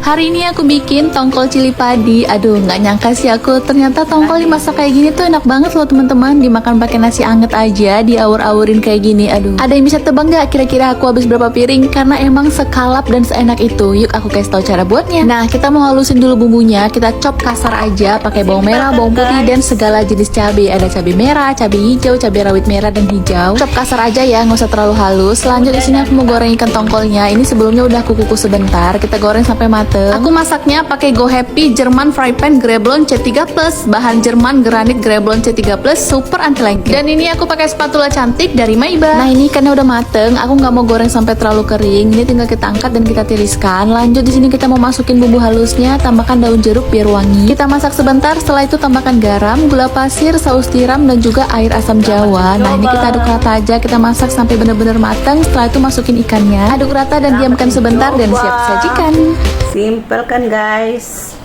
Hari ini aku bikin tongkol cili padi. Aduh, nggak nyangka sih aku, ternyata tongkol dimasak kayak gini tuh enak banget loh teman-teman. Dimakan pakai nasi anget aja, diawur-awurin kayak gini. Aduh, ada yang bisa tebak nggak kira-kira aku habis berapa piring? Karena emang sekalap dan seenak itu. Yuk aku kasih tahu cara buatnya. Nah, kita mau halusin dulu bumbunya. Kita chop kasar aja pakai bawang merah, bawang putih dan segala jenis cabai. Ada cabai merah, cabai hijau, cabai rawit merah dan hijau. Chop kasar aja ya, nggak usah terlalu halus. Lanjut di sini aku mau goreng ikan tongkolnya. Ini sebelumnya udah aku kukus sebentar. Kita goreng sampai mateng. Aku masaknya pakai Go Happy Jerman Fry Pan Greblon C3+, bahan Jerman granit Greblon C3+, super anti lengket. Dan ini aku pakai spatula cantik dari Maiba. Nah, ini ikannya udah mateng. Aku nggak mau goreng sampai terlalu kering. Ini tinggal kita angkat dan kita tiriskan. Lanjut di sini kita mau masukin bumbu halusnya, tambahkan daun jeruk biar wangi. Kita masak sebentar. Setelah itu tambahkan garam, gula pasir, saus tiram dan juga air asam jawa. Nah, ini kita aduk rata aja. Kita masak sampai benar-benar matang. Setelah itu masukin ikannya, aduk rata dan diamkan sebentar dan siap disajikan. Simple kan guys.